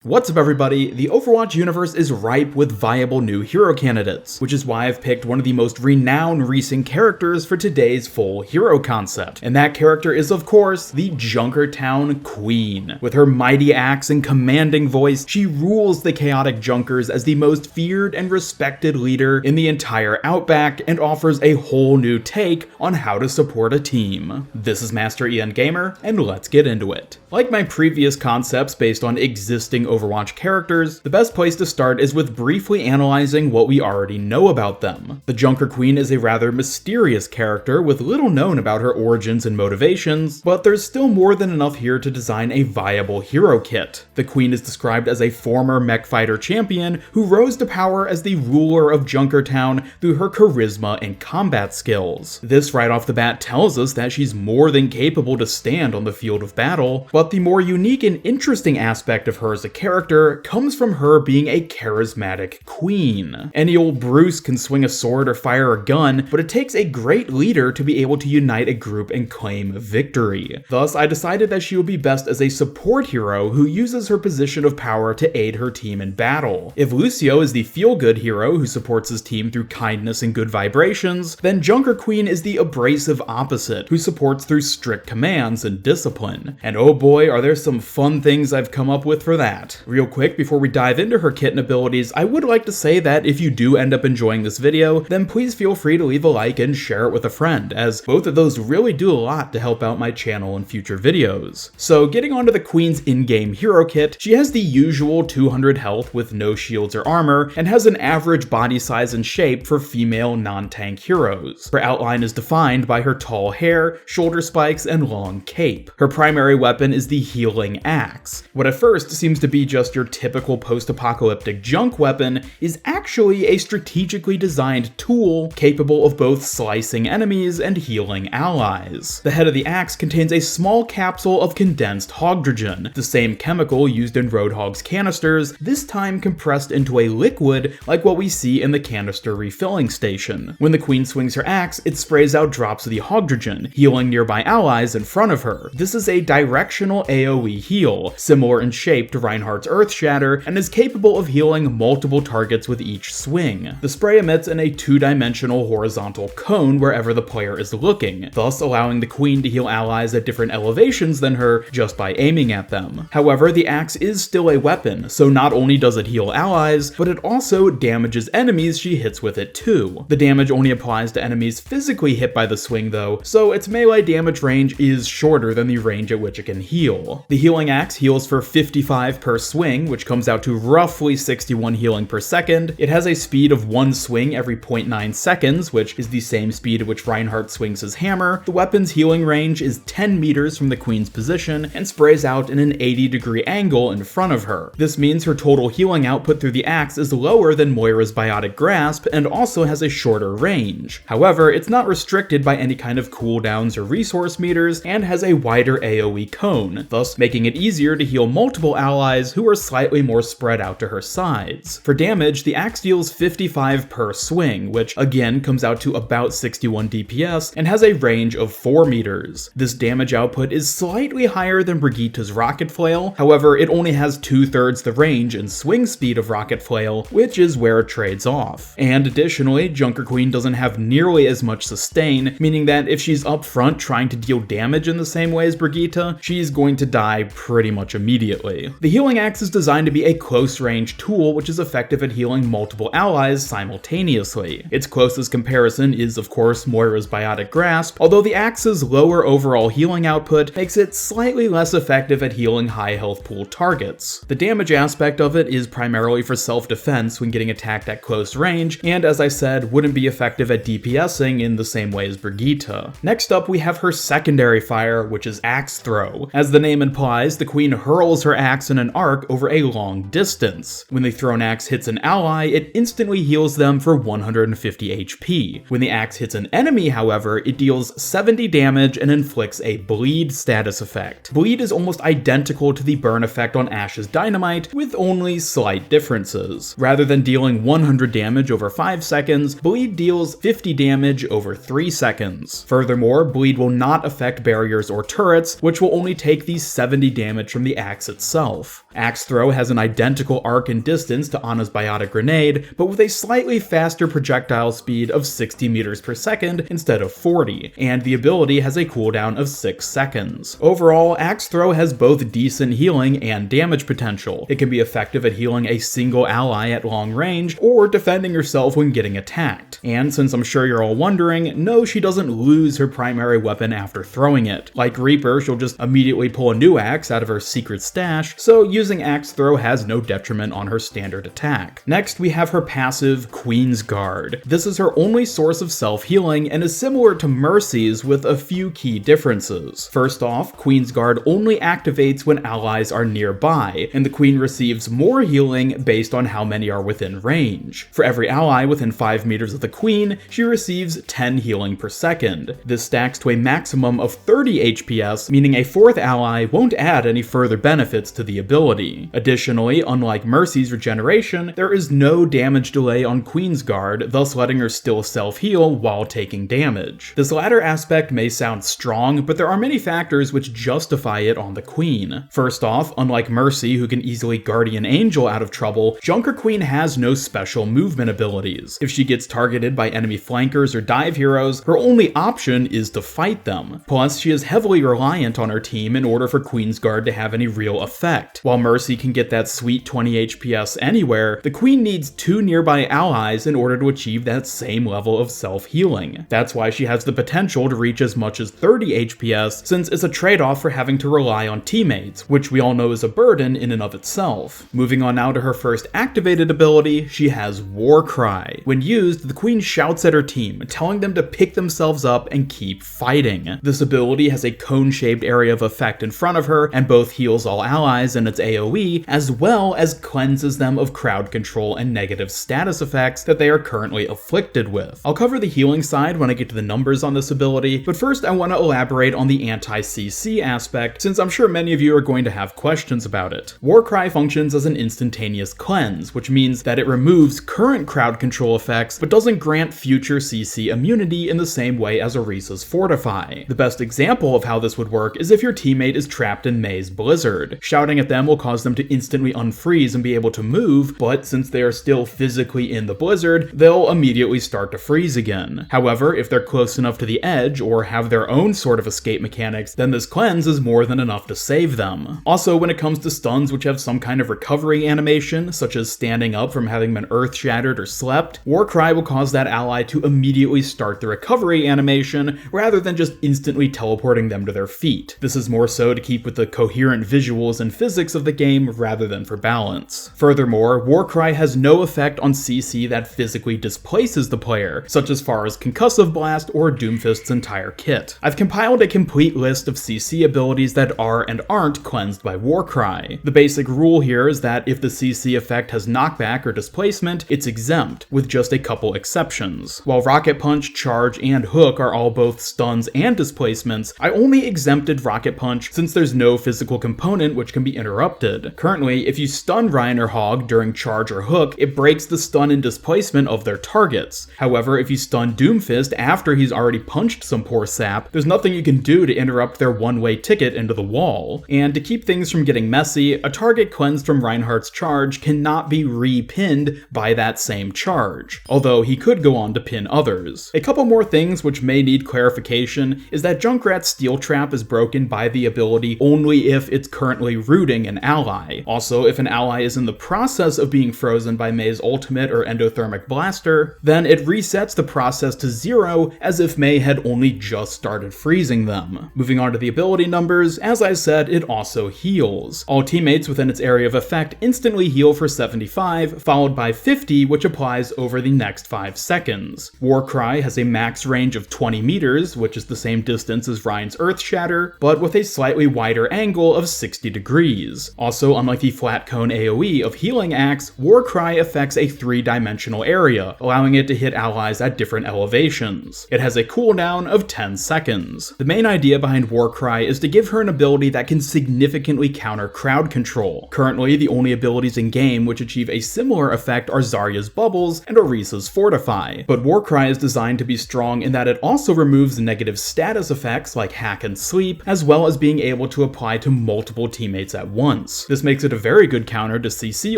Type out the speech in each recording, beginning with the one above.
What's up everybody, the Overwatch universe is ripe with viable new hero candidates, which is why I've picked one of the most renowned recent characters for today's full hero concept. And that character is of course, the Junkertown Queen. With her mighty axe and commanding voice, she rules the chaotic Junkers as the most feared and respected leader in the entire Outback and offers a whole new take on how to support a team. This is Master Ian Gamer, and let's get into it. Like my previous concepts based on existing Overwatch characters, the best place to start is with briefly analyzing what we already know about them. The Junker Queen is a rather mysterious character with little known about her origins and motivations, but there's still more than enough here to design a viable hero kit. The Queen is described as a former mech fighter champion who rose to power as the ruler of Junkertown through her charisma and combat skills. This right off the bat tells us that she's more than capable to stand on the field of battle, but the more unique and interesting aspect of her as a character comes from her being a charismatic queen. Any old Bruce can swing a sword or fire a gun, but it takes a great leader to be able to unite a group and claim victory. Thus, I decided that she would be best as a support hero who uses her position of power to aid her team in battle. If Lucio is the feel-good hero who supports his team through kindness and good vibrations, then Junker Queen is the abrasive opposite, who supports through strict commands and discipline. And oh boy, are there some fun things I've come up with for that. Real quick, before we dive into her kit and abilities, I would like to say that if you do end up enjoying this video, then please feel free to leave a like and share it with a friend, as both of those really do a lot to help out my channel in future videos. So getting onto the Queen's in-game hero kit, she has the usual 200 health with no shields or armor, and has an average body size and shape for female non-tank heroes. Her outline is defined by her tall hair, shoulder spikes, and long cape. Her primary weapon is the healing axe. What at first seems to be just your typical post-apocalyptic junk weapon is actually a strategically designed tool capable of both slicing enemies and healing allies. The head of the axe contains a small capsule of condensed hydrogen, the same chemical used in Roadhog's canisters, this time compressed into a liquid like what we see in the canister refilling station. When the Queen swings her axe, it sprays out drops of the hydrogen, healing nearby allies in front of her. This is a directional AoE heal, similar in shape to Reinhardt's Earth Shatter, and is capable of healing multiple targets with each swing. The spray emits in a two-dimensional horizontal cone wherever the player is looking, thus allowing the Queen to heal allies at different elevations than her just by aiming at them. However, the axe is still a weapon, so not only does it heal allies, but it also damages enemies she hits with it too. The damage only applies to enemies physically hit by the swing though, so its melee damage range is shorter than the range at which it can heal. The healing axe heals for 55 per swing, which comes out to roughly 61 healing per second. It has a speed of one swing every 0.9 seconds, which is the same speed at which Reinhardt swings his hammer. The weapon's healing range is 10 meters from the Queen's position and sprays out in an 80-degree angle in front of her. This means her total healing output through the axe is lower than Moira's biotic grasp and also has a shorter range. However, it's not restricted by any kind of cooldowns or resource meters and has a wider AoE cone, thus making it easier to heal multiple allies who are slightly more spread out to her sides. For damage, the axe deals 55 per swing, which again comes out to about 61 DPS and has a range of 4 meters. This damage output is slightly higher than Brigitte's Rocket Flail, however it only has 2/3 the range and swing speed of Rocket Flail, which is where it trades off. And additionally, Junker Queen doesn't have nearly as much sustain, meaning that if she's up front trying to deal damage in the same way as Brigitte, she's going to die pretty much immediately. The healing axe is designed to be a close-range tool which is effective at healing multiple allies simultaneously. Its closest comparison is of course Moira's biotic grasp, although the axe's lower overall healing output makes it slightly less effective at healing high health pool targets. The damage aspect of it is primarily for self-defense when getting attacked at close range, and as I said, wouldn't be effective at DPSing in the same way as Brigitte. Next up we have her secondary fire, which is axe throw. As the name implies, the Queen hurls her axe in an arc over a long distance. When the thrown axe hits an ally, it instantly heals them for 150 HP. When the axe hits an enemy, however, it deals 70 damage and inflicts a bleed status effect. Bleed is almost identical to the burn effect on Ash's dynamite, with only slight differences. Rather than dealing 100 damage over 5 seconds, bleed deals 50 damage over 3 seconds. Furthermore, bleed will not affect barriers or turrets, which will only take the 70 damage from the axe itself. Axe Throw has an identical arc and distance to Ana's Biotic Grenade, but with a slightly faster projectile speed of 60 meters per second instead of 40, and the ability has a cooldown of 6 seconds. Overall, Axe Throw has both decent healing and damage potential. It can be effective at healing a single ally at long range, or defending yourself when getting attacked. And since I'm sure you're all wondering, no, she doesn't lose her primary weapon after throwing it. Like Reaper, she'll just immediately pull a new axe out of her secret stash, so using Axe Throw has no detriment on her standard attack. Next, we have her passive, Queen's Guard. This is her only source of self-healing and is similar to Mercy's with a few key differences. First off, Queen's Guard only activates when allies are nearby, and the Queen receives more healing based on how many are within range. For every ally within 5 meters of the Queen, she receives 10 healing per second. This stacks to a maximum of 30 HPS, meaning a fourth ally won't add any further benefits to the ability. Additionally, unlike Mercy's regeneration, there is no damage delay on Queen's Guard, thus letting her still self-heal while taking damage. This latter aspect may sound strong, but there are many factors which justify it on the Queen. First off, unlike Mercy, who can easily Guardian Angel out of trouble, Junker Queen has no special movement abilities. If she gets targeted by enemy flankers or dive heroes, her only option is to fight them. Plus, she is heavily reliant on her team in order for Queen's Guard to have any real effect. While Mercy can get that sweet 20 HPS anywhere, the Queen needs 2 nearby allies in order to achieve that same level of self-healing. That's why she has the potential to reach as much as 30 HPS, since it's a trade-off for having to rely on teammates, which we all know is a burden in and of itself. Moving on now to her first activated ability, she has War Cry. When used, the Queen shouts at her team, telling them to pick themselves up and keep fighting. This ability has a cone-shaped area of effect in front of her, and both heals all allies in its AoE, as well as cleanses them of crowd control and negative status effects that they are currently afflicted with. I'll cover the healing side when I get to the numbers on this ability, but first I want to elaborate on the anti-CC aspect, since I'm sure many of you are going to have questions about it. War Cry functions as an instantaneous cleanse, which means that it removes current crowd control effects, but doesn't grant future CC immunity in the same way as Orisa's Fortify. The best example of how this would work is if your teammate is trapped in Mei's Blizzard. Shouting at them will cause them to instantly unfreeze and be able to move, but since they are still physically in the blizzard, they'll immediately start to freeze again. However, if they're close enough to the edge or have their own sort of escape mechanics, then this cleanse is more than enough to save them. Also, when it comes to stuns which have some kind of recovery animation, such as standing up from having been earth shattered or slept, War Cry will cause that ally to immediately start the recovery animation rather than just instantly teleporting them to their feet. This is more so to keep with the coherent visuals and physics of the game rather than for balance. Furthermore, War Cry has no effect on CC that physically displaces the player, such as far as Concussive Blast or Doomfist's entire kit. I've compiled a complete list of CC abilities that are and aren't cleansed by War Cry. The basic rule here is that if the CC effect has knockback or displacement, it's exempt, with just a couple exceptions. While Rocket Punch, Charge, and Hook are all both stuns and displacements, I only exempted Rocket Punch since there's no physical component which can be interrupted. Currently, if you stun Ryan or Hog during Charge or Hook, it breaks the stun and displacement of their targets. However, if you stun Doomfist after he's already punched some poor sap, there's nothing you can do to interrupt their one-way ticket into the wall. And to keep things from getting messy, a target cleansed from Reinhardt's charge cannot be re-pinned by that same charge, although he could go on to pin others. A couple more things which may need clarification is that Junkrat's Steel Trap is broken by the ability only if it's currently rooting an ally. Also, if an ally is in the process of being frozen by Mei's ultimate or endothermic blaster, then it resets the process to 0 as if Mei had only just started freezing them. Moving on to the ability numbers, as I said, it also heals. All teammates within its area of effect instantly heal for 75, followed by 50, which applies over the next 5 seconds. War Cry has a max range of 20 meters, which is the same distance as Ryan's Earth Shatter, but with a slightly wider angle of 60 degrees. Also, unlike the flat cone AoE of Healing Axe, War Cry affects a 3-dimensional area, allowing it to hit allies at different elevations. It has a cooldown of 10 seconds. The main idea behind War Cry is to give her an ability that can significantly counter crowd control. Currently, the only abilities in game which achieve a similar effect are Zarya's Bubbles and Orisa's Fortify, but War Cry is designed to be strong in that it also removes negative status effects like Hack and Sleep, as well as being able to apply to multiple teammates at once. once. This makes it a very good counter to CC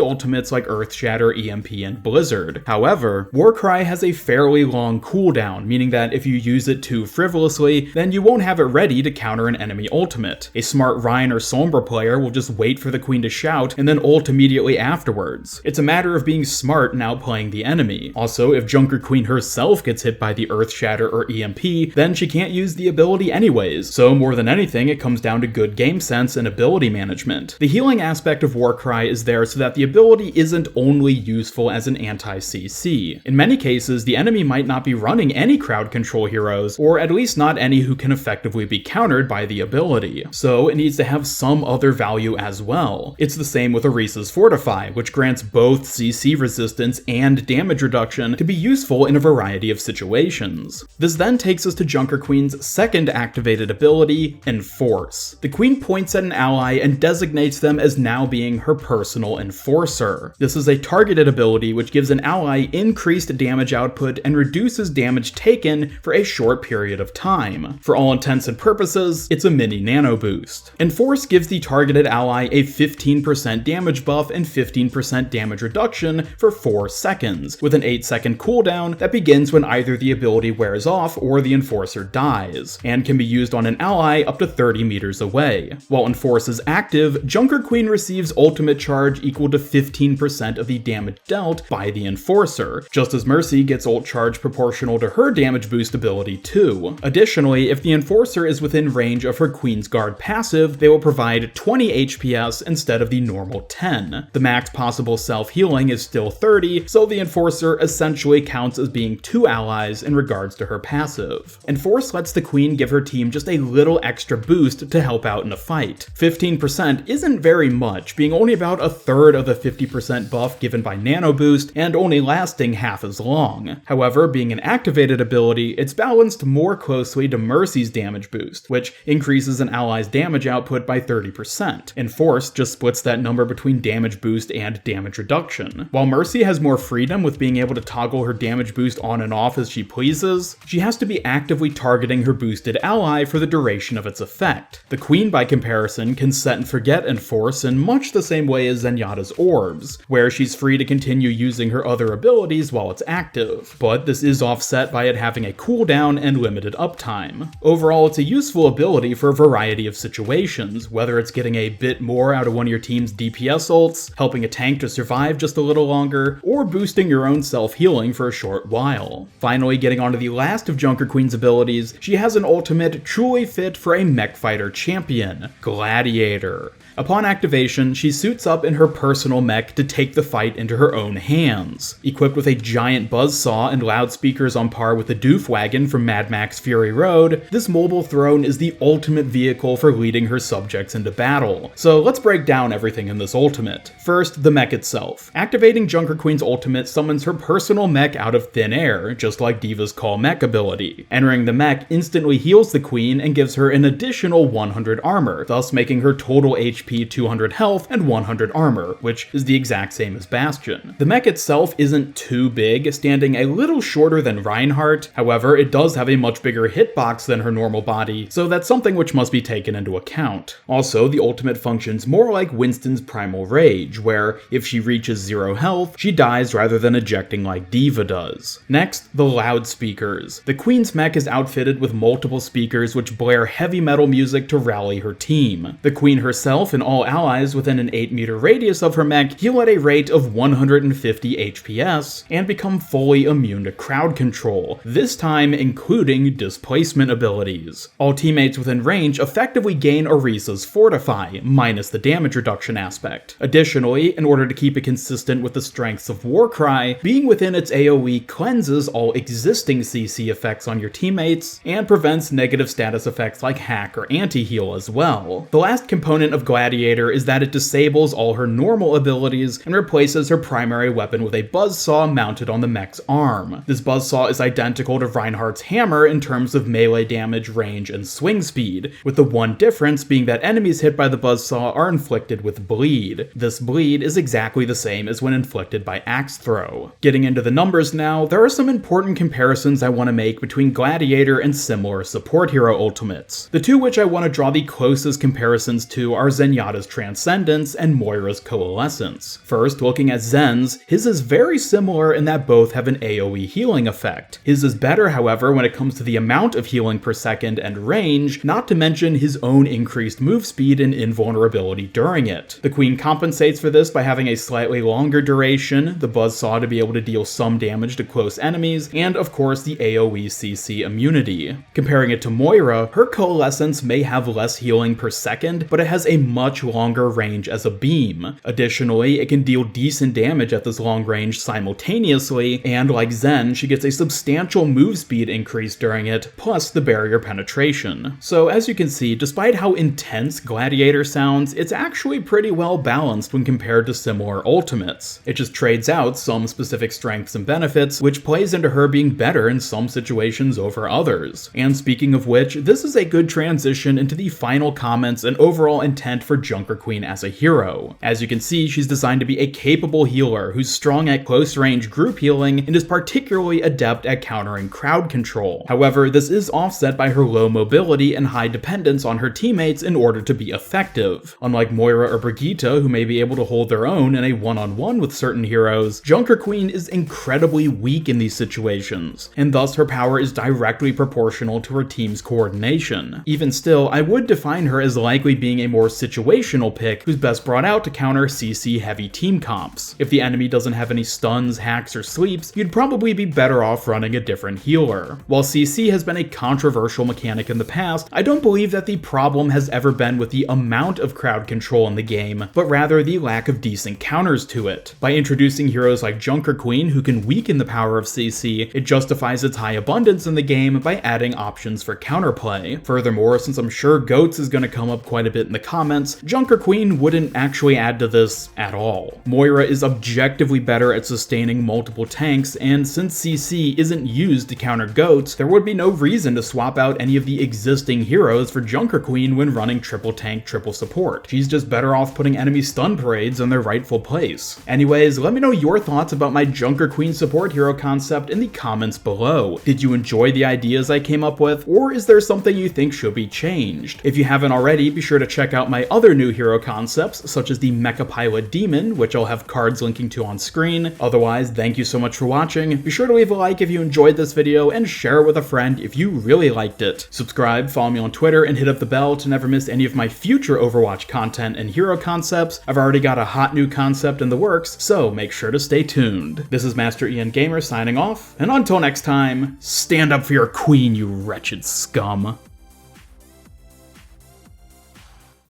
ultimates like Earthshatter, EMP, and Blizzard. However, Warcry has a fairly long cooldown, meaning that if you use it too frivolously, then you won't have it ready to counter an enemy ultimate. A smart Rhine or Sombra player will just wait for the queen to shout and then ult immediately afterwards. It's a matter of being smart and outplaying the enemy. Also, if Junker Queen herself gets hit by the Earthshatter or EMP, then she can't use the ability anyways. So more than anything, it comes down to good game sense and ability management. The healing aspect of Warcry is there so that the ability isn't only useful as an anti-CC. In many cases, the enemy might not be running any crowd control heroes, or at least not any who can effectively be countered by the ability. So it needs to have some other value as well. It's the same with Orisa's Fortify, which grants both CC resistance and damage reduction to be useful in a variety of situations. This then takes us to Junker Queen's second activated ability, Enforce. The queen points at an ally and designates them as now being her personal enforcer. This is a targeted ability which gives an ally increased damage output and reduces damage taken for a short period of time. For all intents and purposes, it's a mini nano boost. Enforce gives the targeted ally a 15% damage buff and 15% damage reduction for 4 seconds, with an 8-second cooldown that begins when either the ability wears off or the enforcer dies, and can be used on an ally up to 30 meters away. While Enforce is active, Junker Queen receives ultimate charge equal to 15% of the damage dealt by the enforcer, just as Mercy gets ult charge proportional to her damage boost ability too. Additionally, if the enforcer is within range of her Queen's Guard passive, they will provide 20 HPS instead of the normal 10. The max possible self-healing is still 30, so the enforcer essentially counts as being 2 allies in regards to her passive. Enforce lets the queen give her team just a little extra boost to help out in a fight. 15% isn't very much, being only about a third of the 50% buff given by Nano Boost and only lasting half as long. However, being an activated ability, it's balanced more closely to Mercy's damage boost, which increases an ally's damage output by 30%. Enforce just splits that number between damage boost and damage reduction. While Mercy has more freedom with being able to toggle her damage boost on and off as she pleases, she has to be actively targeting her boosted ally for the duration of its effect. The queen, by comparison, can set and forget Enforce in much the same way as Zenyatta's orbs, where she's free to continue using her other abilities while it's active, but this is offset by it having a cooldown and limited uptime. Overall, it's a useful ability for a variety of situations, whether it's getting a bit more out of one of your team's DPS ults, helping a tank to survive just a little longer, or boosting your own self-healing for a short while. Finally, getting onto the last of Junker Queen's abilities, she has an ultimate truly fit for a mech fighter champion, Gladiator. Upon activation, she suits up in her personal mech to take the fight into her own hands. Equipped with a giant buzzsaw and loudspeakers on par with the Doofwagon from Mad Max Fury Road, this mobile throne is the ultimate vehicle for leading her subjects into battle. So let's break down everything in this ultimate. First, the mech itself. Activating Junker Queen's ultimate summons her personal mech out of thin air, just like Diva's Call Mech ability. Entering the mech instantly heals the queen and gives her an additional 100 armor, thus making her total HP 200 health and 100 armor, which is the exact same as Bastion. The mech itself isn't too big, standing a little shorter than Reinhardt. However, it does have a much bigger hitbox than her normal body, so that's something which must be taken into account. Also, the ultimate functions more like Winston's Primal Rage, where if she reaches 0 health, she dies rather than ejecting like Diva does. Next, the loudspeakers. The queen's mech is outfitted with multiple speakers which blare heavy metal music to rally her team. The queen herself and all allies within an 8-meter radius of her mech heal at a rate of 150 HPS and become fully immune to crowd control, this time including displacement abilities. All teammates within range effectively gain Orisa's Fortify, minus the damage reduction aspect. Additionally, in order to keep it consistent with the strengths of Warcry, being within its AoE cleanses all existing CC effects on your teammates and prevents negative status effects like hack or anti-heal as well. The last component of Gladiator is that it disables all her normal abilities and replaces her primary weapon with a buzzsaw mounted on the mech's arm. This buzzsaw is identical to Reinhardt's hammer in terms of melee damage, range, and swing speed, with the one difference being that enemies hit by the buzzsaw are inflicted with bleed. This bleed is exactly the same as when inflicted by axe throw. Getting into the numbers now, there are some important comparisons I want to make between Gladiator and similar support hero ultimates. The two which I want to draw the closest comparisons to are Zenyatta Zenyatta's Transcendence and Moira's Coalescence. First, looking at Zen's, his is very similar in that both have an AoE healing effect. His is better, however, when it comes to the amount of healing per second and range, not to mention his own increased move speed and invulnerability during it. The Queen compensates for this by having a slightly longer duration, the buzzsaw to be able to deal some damage to close enemies, and of course the AoE CC immunity. Comparing it to Moira, her Coalescence may have less healing per second, but it has a much longer range as a beam. Additionally, it can deal decent damage at this long range simultaneously, and like Zen, she gets a substantial move speed increase during it, plus the barrier penetration. So as you can see, despite how intense Gladiator sounds, it's actually pretty well balanced when compared to similar ultimates. It just trades out some specific strengths and benefits, which plays into her being better in some situations over others. And speaking of which, this is a good transition into the final comments and overall intent for Junker Queen as a hero. As you can see, she's designed to be a capable healer who's strong at close range group healing and is particularly adept at countering crowd control. However, this is offset by her low mobility and high dependence on her teammates in order to be effective. Unlike Moira or Brigitte, who may be able to hold their own in a one-on-one with certain heroes, Junker Queen is incredibly weak in these situations, and thus her power is directly proportional to her team's coordination. Even still, I would define her as likely being a more situational pick who's best brought out to counter CC heavy team comps. If the enemy doesn't have any stuns, hacks, or sleeps, you'd probably be better off running a different healer. While CC has been a controversial mechanic in the past, I don't believe that the problem has ever been with the amount of crowd control in the game, but rather the lack of decent counters to it. By introducing heroes like Junker Queen who can weaken the power of CC, it justifies its high abundance in the game by adding options for counterplay. Furthermore, since I'm sure Goats is going to come up quite a bit in the comments, Junker Queen wouldn't actually add to this at all. Moira is objectively better at sustaining multiple tanks, and since CC isn't used to counter Goats, there would be no reason to swap out any of the existing heroes for Junker Queen when running triple tank, triple support. She's just better off putting enemy stun parades in their rightful place. Anyways, let me know your thoughts about my Junker Queen support hero concept in the comments below. Did you enjoy the ideas I came up with, or is there something you think should be changed? If you haven't already, be sure to check out my other new hero concepts, such as the Mecha Pilot Demon, which I'll have cards linking to on screen. Otherwise, thank you so much for watching. Be sure to leave a like if you enjoyed this video, and share it with a friend if you really liked it. Subscribe, follow me on Twitter, and hit up the bell to never miss any of my future Overwatch content and hero concepts. I've already got a hot new concept in the works, so make sure to stay tuned. This is Master Ian Gamer signing off, and until next time, stand up for your queen, you wretched scum.